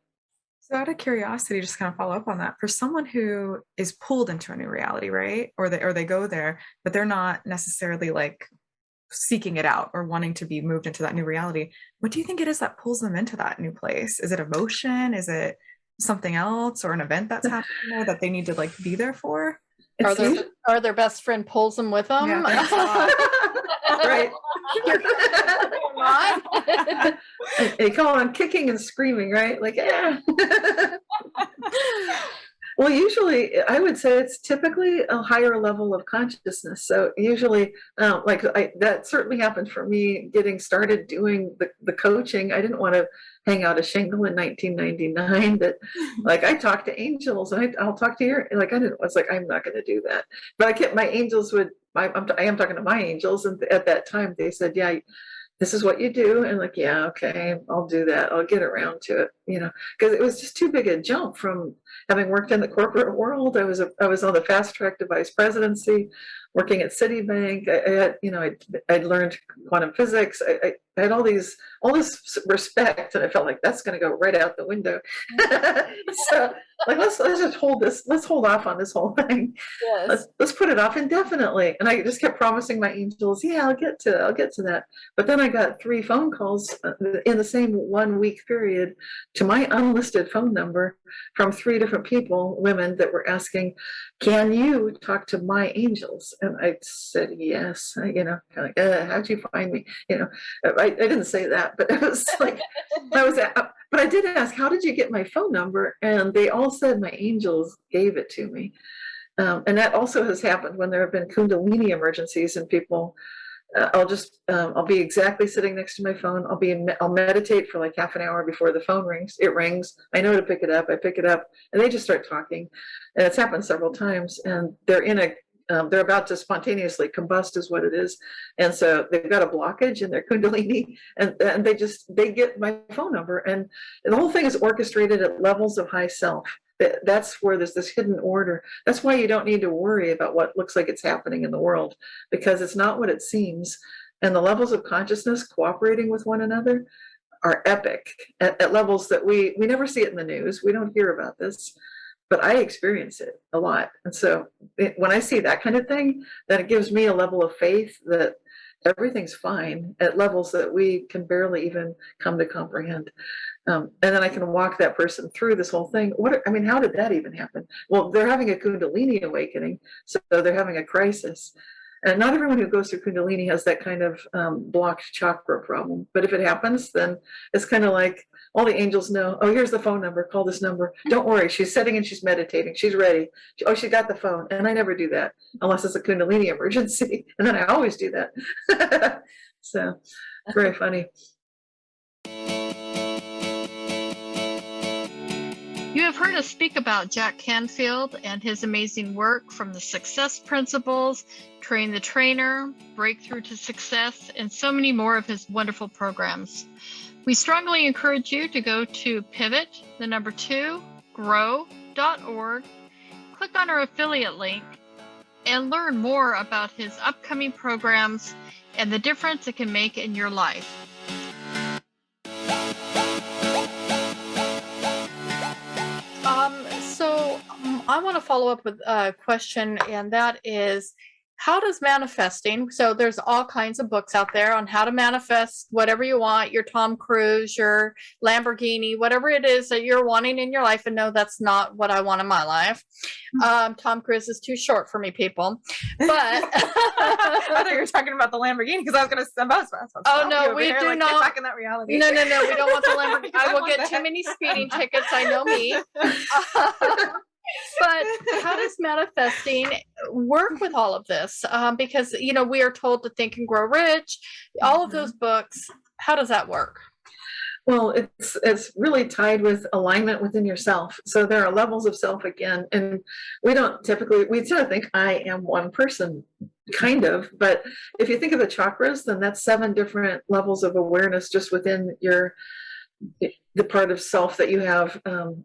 So out of curiosity, just kind of follow up on that, for someone who is pulled into a new reality, right? Or they go there, but they're not necessarily like seeking it out or wanting to be moved into that new reality. What do you think it is that pulls them into that new place? Is it emotion? Is it something else, or an event that's happening there that they need to like be there for? Or It's usually, their best friend pulls them with them. Yeah, thanks a lot. right. Not. They call on kicking and screaming, right? Like, yeah. Well, usually I would say it's typically a higher level of consciousness. So usually, that certainly happened for me getting started doing the coaching. I didn't want to hang out a shingle in 1999 that like I talked to angels and I'll talk to your, like, I was like, I'm not going to do that. But I kept my angels would, I am talking to my angels. And at that time they said, yeah, this is what you do. And like, yeah, okay, I'll do that. I'll get around to it, because it was just too big a jump from having worked in the corporate world. I was on the fast track to vice presidency, working at Citibank. I had, I'd learned quantum physics. I had all this respect, and I felt like that's going to go right out the window. So like, let's just let's hold off on this whole thing. Yes. Let's put it off indefinitely. And I just kept promising my angels, yeah, I'll get to that. But then I got 3 phone calls in the same 1 week period to my unlisted phone number from 3 different people, women, that were asking, can you talk to my angels? And I said, yes, kind of like, how'd you find me? I didn't say that, but it was like, but I did ask, how did you get my phone number? And they all said my angels gave it to me. And that also has happened when there have been Kundalini emergencies and people, I'll be exactly sitting next to my phone. I'll meditate for like half an hour before the phone rings. It rings. I know to pick it up. I pick it up and they just start talking. And it's happened several times, and they're about to spontaneously combust is what it is. And so they've got a blockage in their Kundalini, and they get my phone number, and the whole thing is orchestrated at levels of high self. That's where there's this hidden order. That's why you don't need to worry about what looks like it's happening in the world, because it's not what it seems. And the levels of consciousness cooperating with one another are epic at levels that we never see it in the news. We don't hear about this, but I experience it a lot. And so when I see that kind of thing, then it gives me a level of faith that everything's fine at levels that we can barely even come to comprehend. And then I can walk that person through this whole thing. How did that even happen? Well, they're having a Kundalini awakening, so they're having a crisis. And not everyone who goes through Kundalini has that kind of blocked chakra problem. But if it happens, then it's kind of like all the angels know, oh, here's the phone number, call this number. Don't worry, she's sitting and she's meditating, she's ready. Oh, she got the phone. And I never do that unless it's a Kundalini emergency. And then I always do that. So very funny. You have heard us speak about Jack Canfield and his amazing work, from the Success Principles, Train the Trainer, Breakthrough to Success, and so many more of his wonderful programs. We strongly encourage you to go to pivot2grow.org, click on our affiliate link, and learn more about his upcoming programs and the difference it can make in your life. I want to follow up with a question, and that is, how does manifesting, so there's all kinds of books out there on how to manifest whatever you want, your Tom Cruise, your Lamborghini, whatever it is that you're wanting in your life, and no, that's not what I want in my life. Tom Cruise is too short for me, people. But I thought you were talking about the Lamborghini, because I was going to send us. Oh no, we do not. Get back in that reality. No, we don't want the Lamborghini. I will get too many speeding tickets. I know me. But how does manifesting work with all of this? Because, we are told to think and grow rich, all of those books. How does that work? Well, it's really tied with alignment within yourself. So there are levels of self again, and we sort of think I am one person, kind of, but if you think of the chakras, then that's 7 different levels of awareness just within the part of self that you have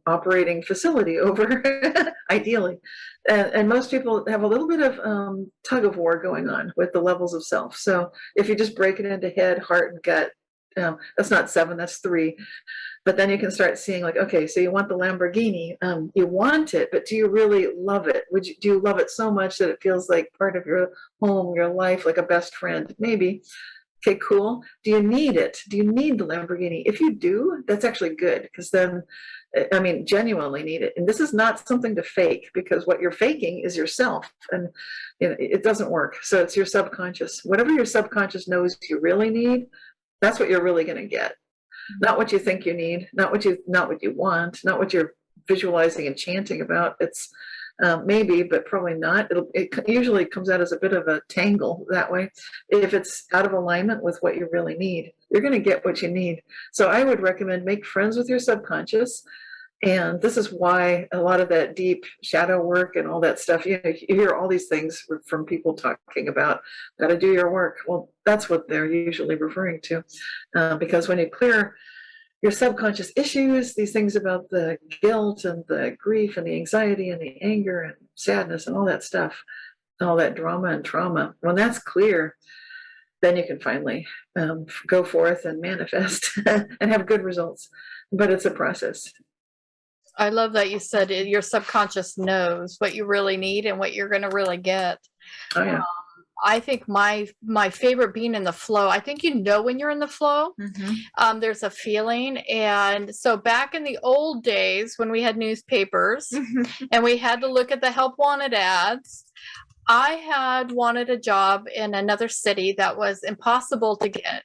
operating facility over, ideally. And most people have a little bit of tug of war going on with the levels of self. So if you just break it into head, heart, and gut, that's not 7, that's 3. But then you can start seeing, like, okay, so you want the Lamborghini, you want it, but do you really love it? Do you love it so much that it feels like part of your home, your life, like a best friend? Maybe. Okay, cool. Do you need it? Do you need the Lamborghini? If you do, that's actually good, because then I mean, genuinely need it. And this is not something to fake, because what you're faking is yourself, and it doesn't work. So it's your subconscious. Whatever your subconscious knows you really need, that's what you're really going to get. Not what you think you need, not what you want, not what you're visualizing and chanting about. It's maybe, but probably not. It usually comes out as a bit of a tangle that way. If it's out of alignment with what you really need, you're going to get what you need. So I would recommend make friends with your subconscious. And this is why a lot of that deep shadow work and all that stuff, you hear all these things from people talking about, got to do your work. Well, that's what they're usually referring to. Because when you clear your subconscious issues, these things about the guilt and the grief and the anxiety and the anger and sadness and all that stuff, all that drama and trauma, when that's clear, then you can finally go forth and manifest and have good results. But it's a process. I love that you said your subconscious knows what you really need and what you're going to really get. Oh, yeah. I think my favorite being in the flow. I think when you're in the flow. Mm-hmm. There's a feeling, and so back in the old days when we had newspapers and we had to look at the help wanted ads, I had wanted a job in another city that was impossible to get.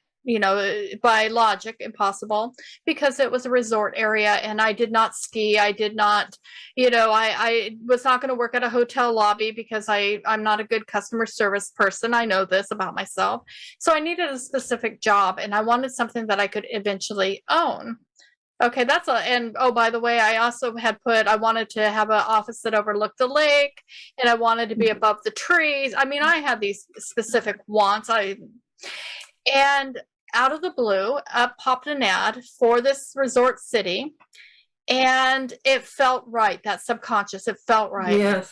By logic, impossible, because it was a resort area and I did not ski. I did not, I was not going to work at a hotel lobby because I'm not a good customer service person. I know this about myself. So I needed a specific job and I wanted something that I could eventually own. Okay, and oh, by the way, I also I wanted to have an office that overlooked the lake and I wanted to be above the trees. I mean, I had these specific wants. And out of the blue, up popped an ad for this resort city, and it felt right. That subconscious, it felt right. Yes.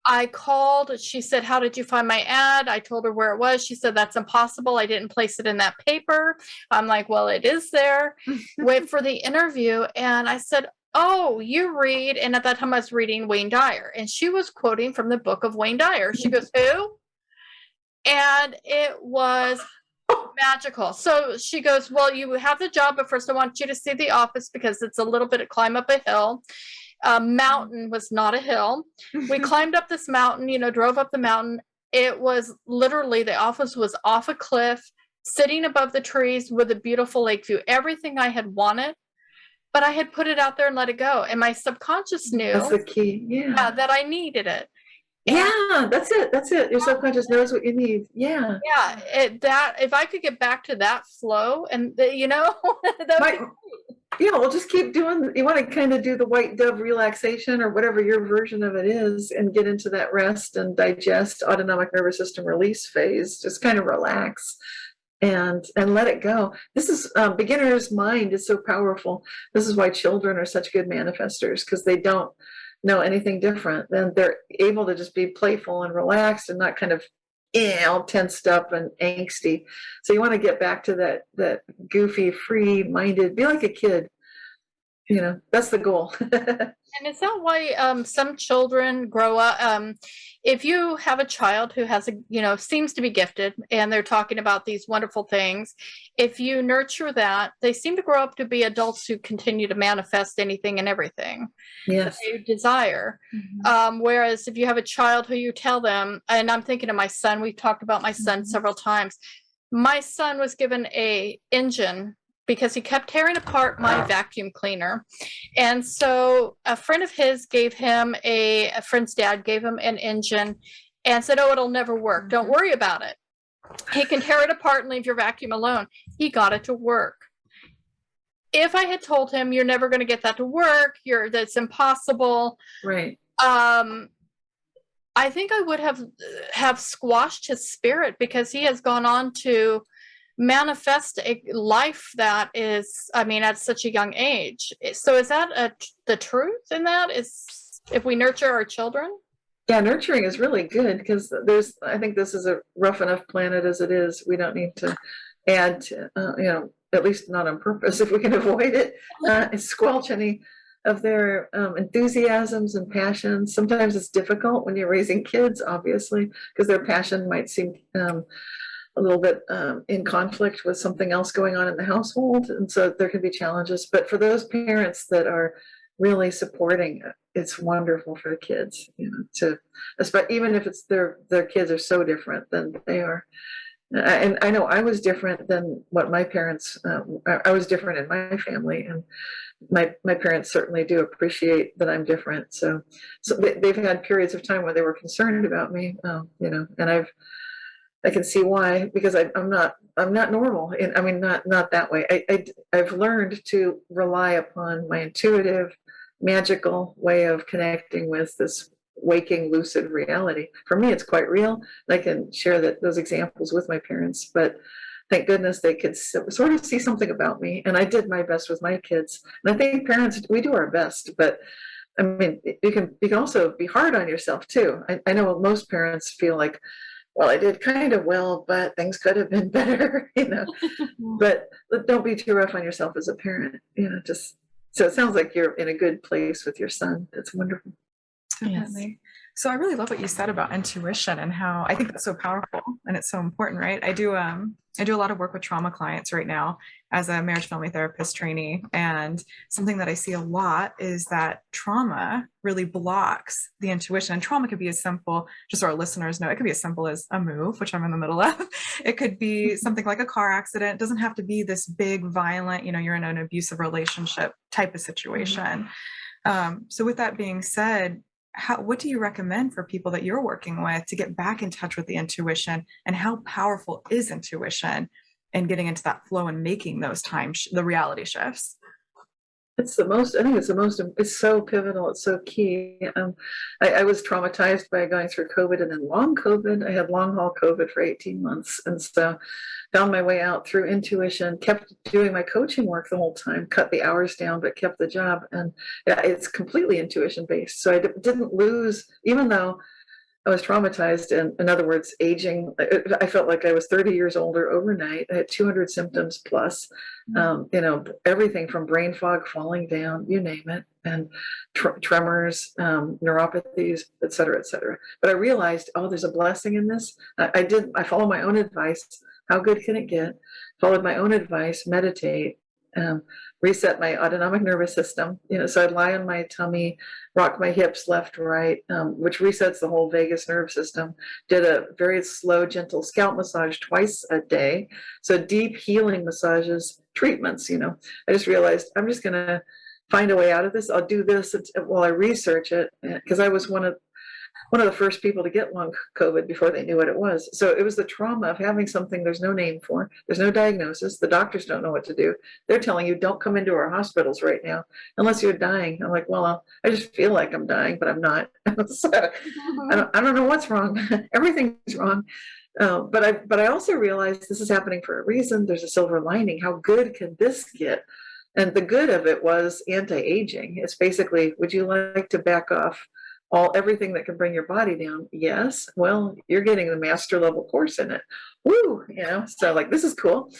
I called. She said, "How did you find my ad?" I told her where it was. She said, "That's impossible. I didn't place it in that paper." I'm like, "Well, it is there." Wait for the interview, and I said, "Oh, you read?" And at that time, I was reading Wayne Dyer, and she was quoting from the book of Wayne Dyer. She goes, "Who?" And it was magical. So she goes, "Well, you have the job, but first I want you to see the office because it's a little bit of climb up a hill." Mountain was not a hill. We climbed up this mountain, drove up the mountain. It was literally, the office was off a cliff, sitting above the trees with a beautiful lake view, everything I had wanted, but I had put it out there and let it go. And my subconscious knew That's the key. Yeah. that I needed it. Yeah, that's it. Your subconscious knows what you need. Yeah. Yeah, if I could get back to that flow, and that would Yeah, well, just keep doing. You want to kind of do the white dove relaxation or whatever your version of it is, and get into that rest and digest, autonomic nervous system release phase. Just kind of relax and let it go. This is beginner's mind is so powerful. This is why children are such good manifestors, because they don't know anything different. Then they're able to just be playful and relaxed and not kind of all tensed up and angsty. So you want to get back to that goofy, free-minded, be like a kid. That's the goal. And is that why some children grow up? If you have a child who has seems to be gifted, and they're talking about these wonderful things, if you nurture that, they seem to grow up to be adults who continue to manifest anything and everything Yes. they desire. Mm-hmm. Whereas if you have a child who you tell them, and I'm thinking of my son, we've talked about my son several times. My son was given a engine because he kept tearing apart my vacuum cleaner. And so a friend of his gave him a friend's dad gave him an engine and said, "Oh, it'll never work. Don't worry about it. He can tear it apart and leave your vacuum alone." He got it to work. If I had told him, "You're never going to get that to work, that's impossible," Right. I think I would have squashed his spirit, because he has gone on to manifest a life that is, at such a young age. So is that the truth in that, is if we nurture our children? Yeah, nurturing is really good, because I think this is a rough enough planet as it is. We don't need to add, at least not on purpose, if we can avoid it, squelch any of their enthusiasms and passions. Sometimes it's difficult when you're raising kids, obviously, because their passion might seem a little bit in conflict with something else going on in the household. And so there can be challenges. But for those parents that are really supporting it. It's wonderful for the kids, even if it's their kids are so different than they are. And I know I was different than what my parents, I was different in my family, and my parents certainly do appreciate that I'm different. So they've had periods of time where they were concerned about me, and I can see why, because I'm not normal. And I mean, not that way. I've learned to rely upon my intuitive, magical way of connecting with this waking lucid reality. For me, it's quite real. I can share those examples with my parents, but thank goodness they could sort of see something about me. And I did my best with my kids. And I think parents, we do our best, but I mean, you can also be hard on yourself too. I know most parents feel like, well, I did kind of well, but things could have been better, But don't be too rough on yourself as a parent, just so it sounds like you're in a good place with your son. That's wonderful. Definitely. Yes. So I really love what you said about intuition and how I think that's so powerful and it's so important, right? I do a lot of work with trauma clients right now as a marriage family therapist trainee. And something that I see a lot is that trauma really blocks the intuition. And trauma could be as simple, just so our listeners know, it could be as simple as a move, which I'm in the middle of. It could be something like a car accident. It doesn't have to be this big, violent, you're in an abusive relationship type of situation. So with that being said, what do you recommend for people that you're working with to get back in touch with the intuition, and how powerful is intuition and getting into that flow and making those the reality shifts? I think it's so pivotal. It's so key. I was traumatized by going through COVID and then long COVID. I had long haul COVID for 18 months. And so found my way out through intuition, kept doing my coaching work the whole time, cut the hours down, but kept the job. And yeah, it's completely intuition based. So I didn't lose, even though I was traumatized, and in other words, aging. I felt like I was 30 years older overnight. I had 200 symptoms plus, everything from brain fog, falling down, you name it, and tremors, neuropathies, et cetera, et cetera. But I realized, there's a blessing in this. I followed my own advice. How good can it get? Followed my own advice, meditate, reset my autonomic nervous system. So I'd lie on my tummy, rock my hips left, right, which resets the whole vagus nerve system. Did a very slow, gentle scalp massage twice a day. So deep healing massages, treatments. I just realized I'm just going to find a way out of this. I'll do this while I research it, because I was one of the first people to get long COVID before they knew what it was. So it was the trauma of having something there's no name for, there's no diagnosis, the doctors don't know what to do. They're telling you, don't come into our hospitals right now unless you're dying. I'm like, well, I just feel like I'm dying, but I'm not. So I don't know what's wrong. Everything's wrong. But I also realized this is happening for a reason. There's a silver lining. How good can this get? And the good of it was anti-aging. It's basically, would you like to back off everything that can bring your body down? Yes. Well, you're getting the master level course in it. Woo, so like, this is cool.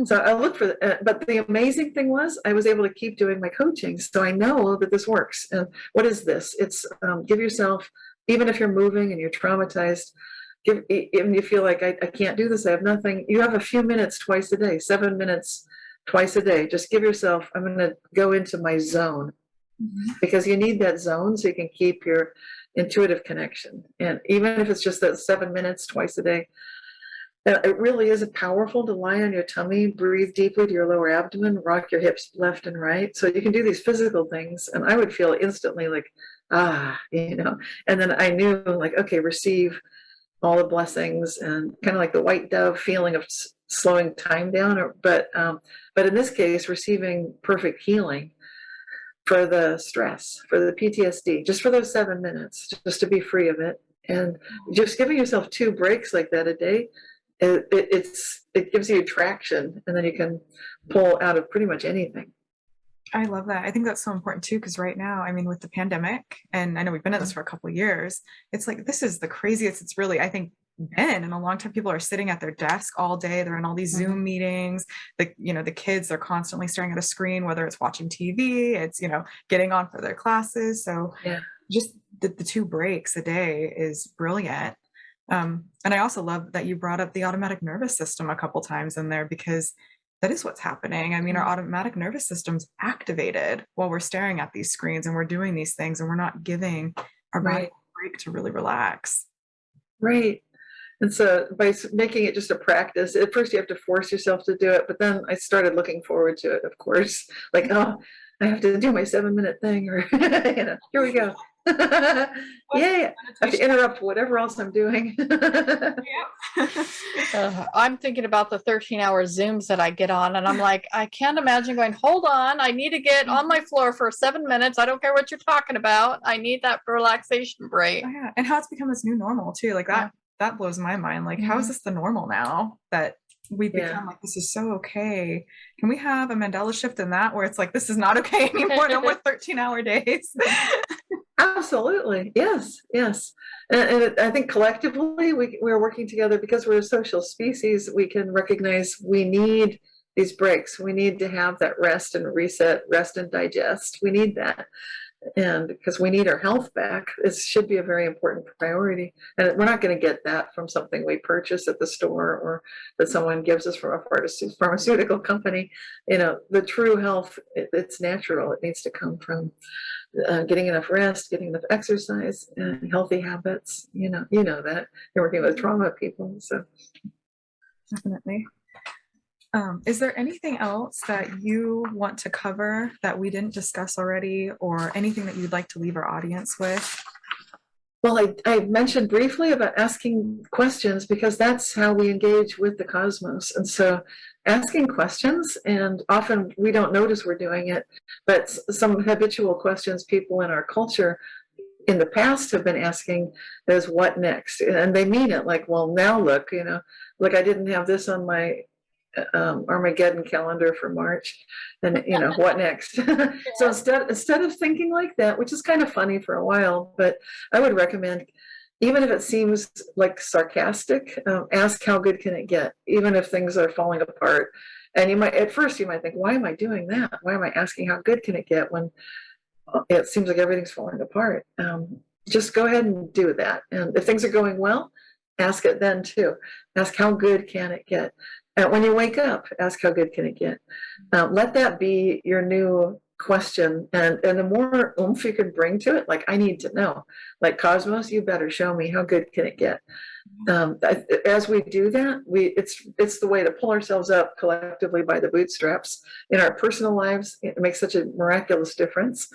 So I looked for but the amazing thing was I was able to keep doing my coaching. So I know that this works. And what is this? It's give yourself, even if you're moving and you're traumatized, even you feel like I can't do this, I have nothing. You have a few minutes twice a day, 7 minutes twice a day. Just give yourself, I'm going to go into my zone. Because you need that zone so you can keep your intuitive connection. And even if it's just that 7 minutes twice a day, it really is powerful to lie on your tummy, breathe deeply to your lower abdomen, rock your hips left and right. So you can do these physical things. And I would feel instantly like, and then I knew like, okay, receive all the blessings, and kind of like the white dove feeling of slowing time down. But in this case, receiving perfect healing for the stress, for the PTSD, just for those 7 minutes, just to be free of it. And just giving yourself 2 breaks like that a day, it gives you traction, and then you can pull out of pretty much anything. I love that. I think that's so important too, because right now, I mean, with the pandemic, and I know we've been at this for a couple of years, it's like, this is the craziest it's really, I think, been in a long time. People are sitting at their desk all day. They're in all these Zoom meetings. The kids are constantly staring at a screen, whether it's watching TV, it's, getting on for their classes. So just the 2 breaks a day is brilliant. And I also love that you brought up the automatic nervous system a couple times in there, because that is what's happening. I mean, our automatic nervous system's activated while we're staring at these screens and we're doing these things and we're not giving our body a break to really relax. Right. And so by making it just a practice, at first you have to force yourself to do it, but then I started looking forward to it, of course. Like, oh, I have to do my 7-minute thing, or, here we go. Yay, I have to interrupt whatever else I'm doing. I'm thinking about the 13-hour Zooms that I get on, and I'm like, I can't imagine going, hold on, I need to get on my floor for 7 minutes. I don't care what you're talking about. I need that relaxation break. Oh, yeah. And how it's become this new normal too. Like that blows my mind. Like, how is this the normal now that we've become like, this is so okay? Can we have a Mandela shift in that, where it's like, this is not okay anymore, no more 13-hour days? Absolutely. Yes. And I think collectively we're working together because we're a social species. We can recognize we need these breaks. We need to have that rest and reset, rest and digest. We need that. And because we need our health back, it should be a very important priority. And we're not going to get that from something we purchase at the store or that someone gives us from a pharmaceutical company. The true health, it's natural. It needs to come from getting enough rest, getting enough exercise, and healthy habits. You know that you're working with trauma people, so definitely. Is there anything else that you want to cover that we didn't discuss already, or anything that you'd like to leave our audience with? Well, I mentioned briefly about asking questions because that's how we engage with the cosmos. And so asking questions, and often we don't notice we're doing it, but some habitual questions people in our culture in the past have been asking is what next? And they mean it like, well, now look, I didn't have this on my Armageddon calendar for March, and what next? So instead of thinking like that, which is kind of funny for a while, but I would recommend, even if it seems like sarcastic, ask how good can it get, even if things are falling apart. And at first you might think, why am I doing that? Why am I asking how good can it get when it seems like everything's falling apart? Just go ahead and do that. And if things are going well, ask it then too. Ask how good can it get. And when you wake up, ask how good can it get. Let that be your new question. And the more oomph you can bring to it, like, I need to know. Like, Cosmos, you better show me how good can it get. As we do that, it's the way to pull ourselves up collectively by the bootstraps in our personal lives. It makes such a miraculous difference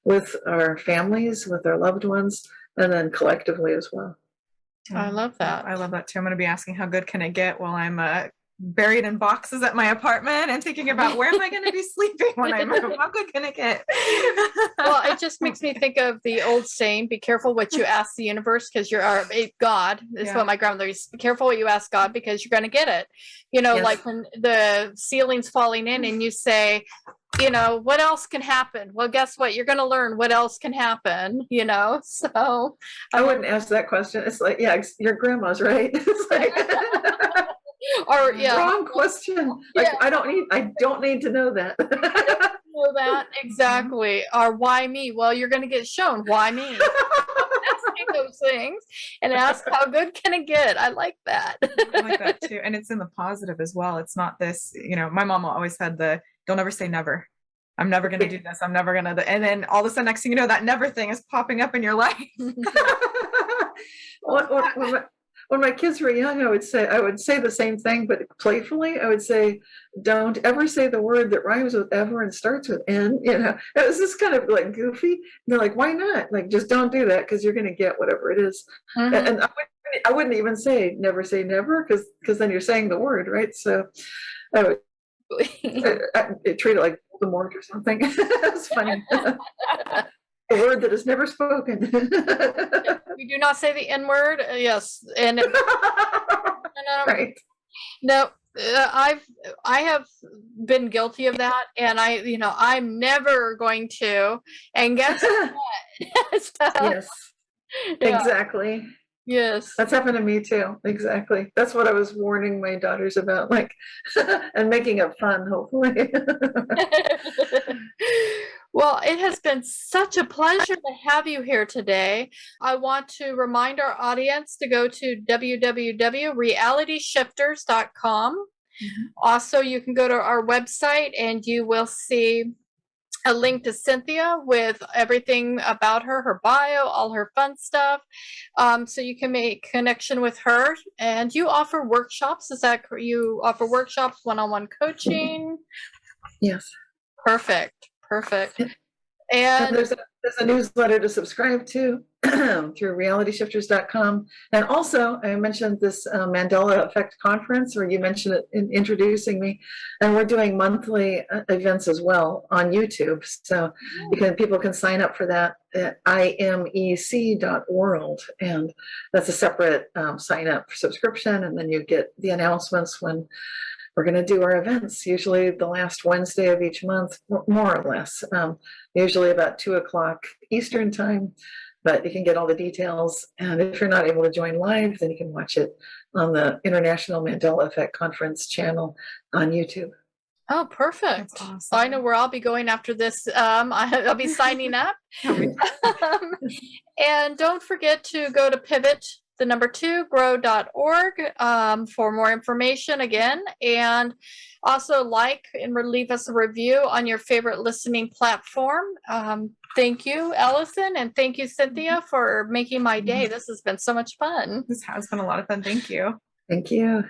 with our families, with our loved ones, and then collectively as well. I love that. I love that too. I'm going to be asking how good can it get while I'm buried in boxes at my apartment and thinking about where am I going to be sleeping when I move? How good can it get? Well, it just makes me think of the old saying, be careful what you ask the universe, because you're God. This is what my grandmother used to say. Be careful what you ask God, because you're going to get it. Yes. Like when the ceiling's falling in and you say, what else can happen? Well, guess what? You're going to learn what else can happen, so. I wouldn't ask that question. It's like, your grandma's right. It's like, or wrong question. Like, I don't need to know that. Know that exactly. Or why me? Well, you're going to get shown why me. Ask those things and ask how good can it get. I like that. I like that too, and it's in the positive as well. It's not this. My mom always had the don't ever say never. I'm never going to do this. I'm never going to. And then all of a sudden, next thing you know, that never thing is popping up in your life. When my kids were young, I would say the same thing, but playfully. I would say, don't ever say the word that rhymes with ever and starts with N. It was just kind of like goofy. And they're like, why not? Like, just don't do that, because you're going to get whatever it is. Mm-hmm. And I wouldn't even say never, because then you're saying the word, right? So I would treat it like Voldemort or something. It's funny. A word that is never spoken. We do not say the N word. Yes, and right. No, I have been guilty of that, and I'm never going to. And guess what? So, yes, exactly. Yes, that's happened to me too. Exactly. That's what I was warning my daughters about, like, and making it fun, hopefully. Well, it has been such a pleasure to have you here today. I want to remind our audience to go to www.realityshifters.com Also, you can go to our website and you will see a link to Cynthia with everything about her, her bio, all her fun stuff. So you can make connection with her. And you offer workshops. Is that you offer workshops, one-on-one coaching? Yes. Perfect. Perfect. And And there's a newsletter to subscribe to through realityshifters.com. And also, I mentioned this Mandela Effect conference, or you mentioned it in introducing me. And we're doing monthly events as well on YouTube. So people can sign up for that at imec.world. And that's a separate sign up subscription. And then you get the announcements when we're going to do our events, usually the last Wednesday of each month, more or less, usually about 2:00 Eastern time, but you can get all the details. And if you're not able to join live, then you can watch it on the International Mandela Effect Conference channel on YouTube. oh, perfect. That's awesome. So I know where I'll be going after this. I'll be signing up. And don't forget to go to pivot2grow.org for more information again. And also like and leave us a review on your favorite listening platform. Thank you, Allison, and thank you, Cynthia, for making my day. This has been so much fun. This has been a lot of fun. Thank you. Thank you.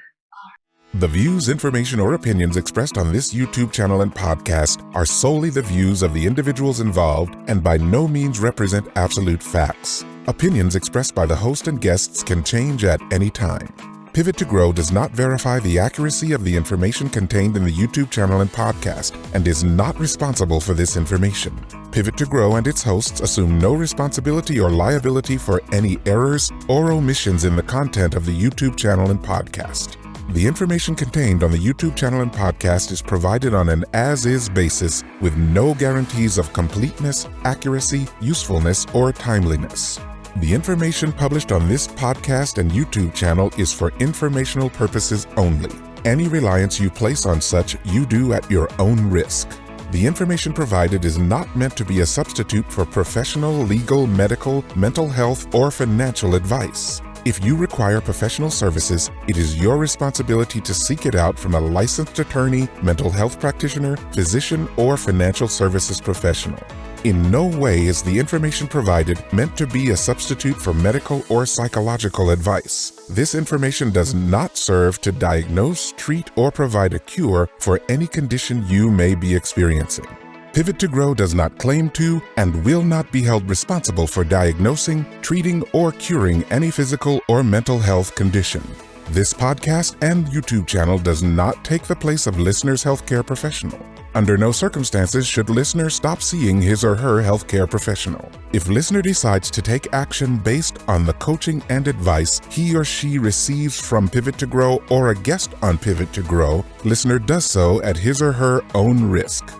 The views, information, or opinions expressed on this YouTube channel and podcast are solely the views of the individuals involved and by no means represent absolute facts. Opinions expressed by the host and guests can change at any time. Pivot to Grow does not verify the accuracy of the information contained in the YouTube channel and podcast and is not responsible for this information. Pivot to Grow and its hosts assume no responsibility or liability for any errors or omissions in the content of the YouTube channel and podcast. The information contained on the YouTube channel and podcast is provided on an as-is basis with no guarantees of completeness, accuracy, usefulness, or timeliness. The information published on this podcast and YouTube channel is for informational purposes only. Any reliance you place on such, you do at your own risk. The information provided is not meant to be a substitute for professional, legal, medical, mental health, or financial advice. If you require professional services, it is your responsibility to seek it out from a licensed attorney, mental health practitioner, physician, or financial services professional. In no way is the information provided meant to be a substitute for medical or psychological advice. This information does not serve to diagnose, treat, or provide a cure for any condition you may be experiencing. Pivot to Grow does not claim to and will not be held responsible for diagnosing, treating, or curing any physical or mental health condition. This podcast and YouTube channel does not take the place of listeners' healthcare professional. Under no circumstances should listener stop seeing his or her healthcare professional. If listener decides to take action based on the coaching and advice he or she receives from Pivot to Grow or a guest on Pivot to Grow, listener does so at his or her own risk.